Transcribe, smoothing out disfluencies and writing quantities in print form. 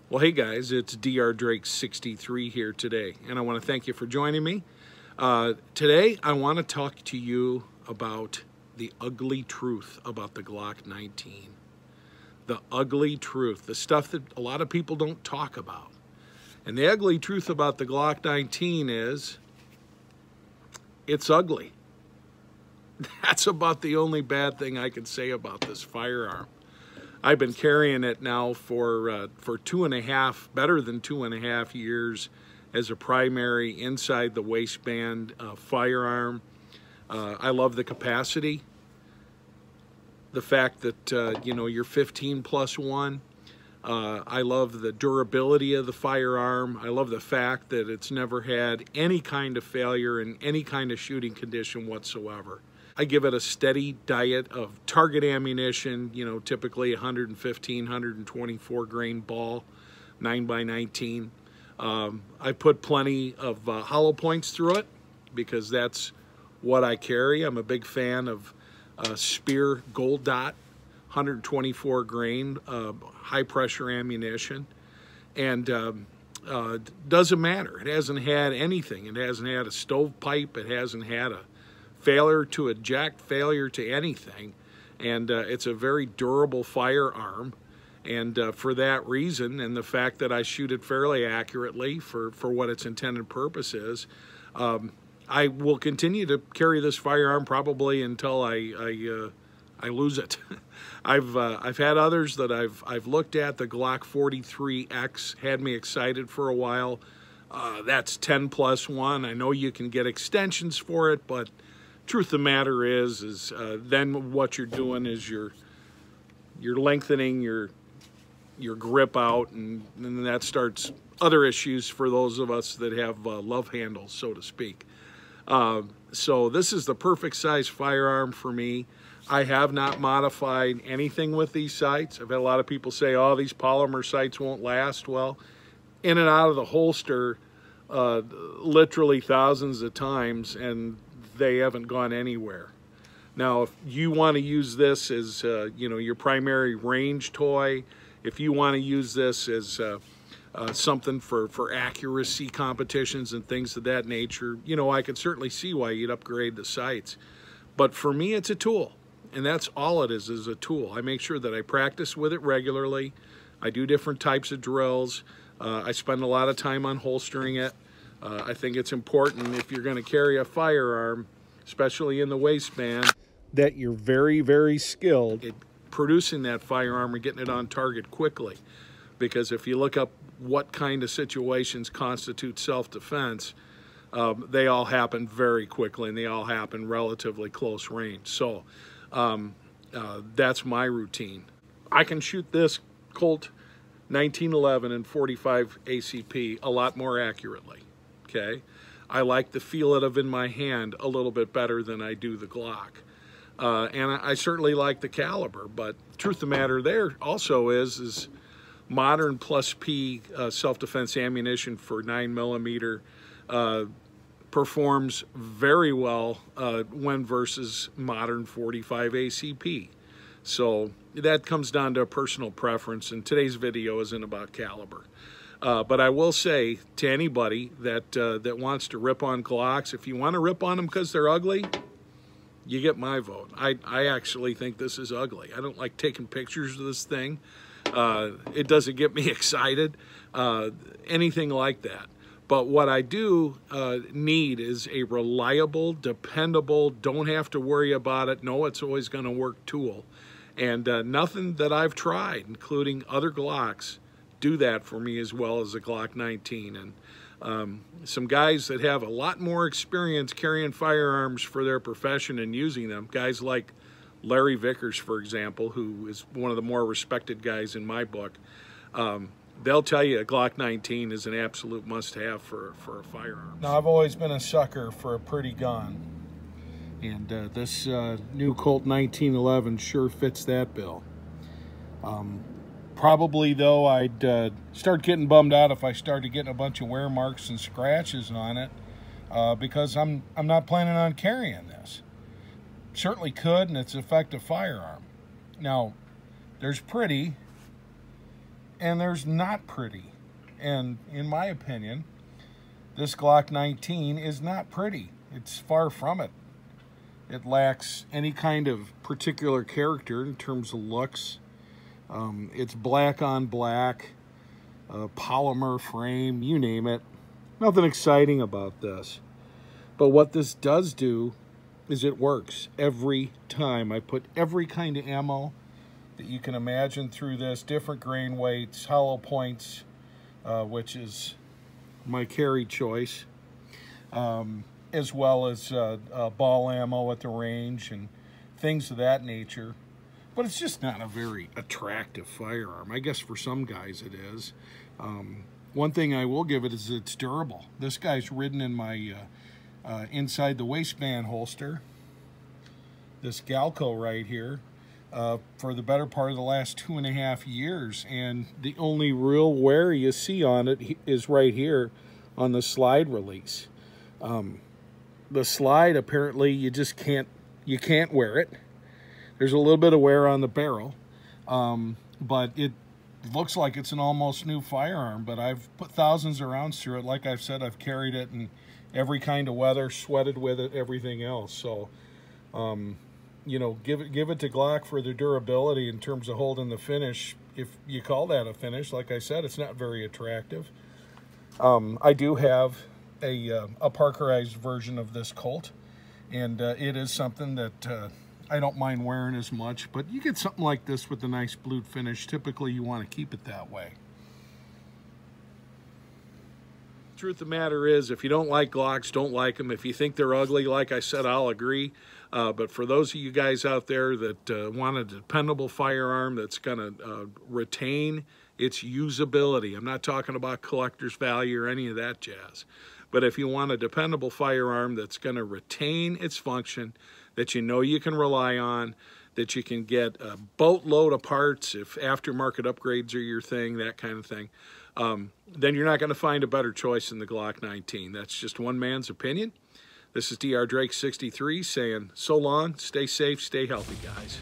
Well, hey guys, it's Dr. Drake 63 here today, and I want to thank you for joining me. Today, I want to talk to you about the ugly truth about the Glock 19. The ugly truth, the stuff that a lot of people don't talk about. And the ugly truth about the Glock 19 is, it's ugly. That's about the only bad thing I can say about this firearm. I've been carrying it now for better than 2.5 years as a primary inside the waistband firearm. I love the capacity, the fact that you're 15+1. I love the durability of the firearm. I love the fact that it's never had any kind of failure in any kind of shooting condition whatsoever. I give it a steady diet of target ammunition, typically 115, 124 grain ball, 9x19. I put plenty of hollow points through it because that's what I carry. I'm a big fan of Spear Gold Dot, 124 grain, high pressure ammunition. And doesn't matter. It hasn't had anything. It hasn't had a stovepipe. It hasn't had a failure to eject, failure to anything, and it's a very durable firearm. And for that reason, and the fact that I shoot it fairly accurately for what its intended purpose is, I will continue to carry this firearm probably until I lose it. I've had others that I've looked at. The Glock 43X had me excited for a while. That's 10+1. I know you can get extensions for it, but truth of the matter is then what you're doing is you're lengthening your grip out, and then that starts other issues for those of us that have love handles, so to speak. So this is the perfect size firearm for me. I have not modified anything with these sights. I've had a lot of people say, oh, these polymer sights won't last. Well, in and out of the holster literally thousands of times, and they haven't gone anywhere. Now, if you want to use this as your primary range toy, if you want to use this as something for accuracy competitions and things of that nature, I could certainly see why you'd upgrade the sights. But for me, it's a tool, and that's all it is a tool. I make sure that I practice with it regularly. I do different types of drills. I spend a lot of time on holstering it. I think it's important if you're going to carry a firearm, especially in the waistband, that you're very, very skilled at producing that firearm and getting it on target quickly. Because if you look up what kind of situations constitute self-defense, they all happen very quickly, and they all happen relatively close range. So that's my routine. I can shoot this Colt 1911 and 45 ACP a lot more accurately. Okay, I like the feel of it in my hand a little bit better than I do the Glock. And I certainly like the caliber, but the truth of the matter there also is modern plus P self-defense ammunition for 9mm performs very well when versus modern 45 ACP. So that comes down to a personal preference, and today's video isn't about caliber. But I will say to anybody that wants to rip on Glocks, if you want to rip on them because they're ugly, you get my vote. I actually think this is ugly. I don't like taking pictures of this thing. It doesn't get me excited, anything like that. But what I do need is a reliable, dependable, don't have to worry about it, know it's always going to work tool. And nothing that I've tried, including other Glocks, do that for me as well as a Glock 19. And some guys that have a lot more experience carrying firearms for their profession and using them, guys like Larry Vickers, for example, who is one of the more respected guys in my book, they'll tell you a Glock 19 is an absolute must-have for a firearm. Now, I've always been a sucker for a pretty gun, and this new Colt 1911 sure fits that bill. Probably, though, I'd start getting bummed out if I started getting a bunch of wear marks and scratches on it, because I'm not planning on carrying this. Certainly could, and it's an effective firearm. Now, there's pretty, and there's not pretty. And in my opinion, this Glock 19 is not pretty. It's far from it. It lacks any kind of particular character in terms of looks. It's black on black, polymer frame, you name it. Nothing exciting about this. But what this does do is it works every time. I put every kind of ammo that you can imagine through this, different grain weights, hollow points, which is my carry choice, as well as ball ammo at the range and things of that nature. But it's just not a very attractive firearm. I guess for some guys it is. One thing I will give it is it's durable. This guy's ridden in my inside the waistband holster, this Galco right here, for the better part of the last 2.5 years, and the only real wear you see on it is right here on the slide release. The slide, apparently you just can't wear it. There's a little bit of wear on the barrel, but it looks like it's an almost new firearm. But I've put thousands of rounds through it. Like I've said, I've carried it in every kind of weather, sweated with it, everything else. So you know, give it to Glock for the durability in terms of holding the finish. If you call that a finish, like I said, it's not very attractive. I do have a Parkerized version of this Colt, and it is something that I don't mind wearing as much, but you get something like this with a nice blued finish. Typically you want to keep it that way. Truth of the matter is, if you don't like Glocks, don't like them. If you think they're ugly, like I said, I'll agree. But for those of you guys out there that want a dependable firearm that's going to retain its usability, I'm not talking about collector's value or any of that jazz. But if you want a dependable firearm that's going to retain its function, that you know you can rely on, that you can get a boatload of parts if aftermarket upgrades are your thing, that kind of thing, then you're not going to find a better choice than the Glock 19. That's just one man's opinion. This is Dr. Drake 63 saying so long, stay safe, stay healthy, guys.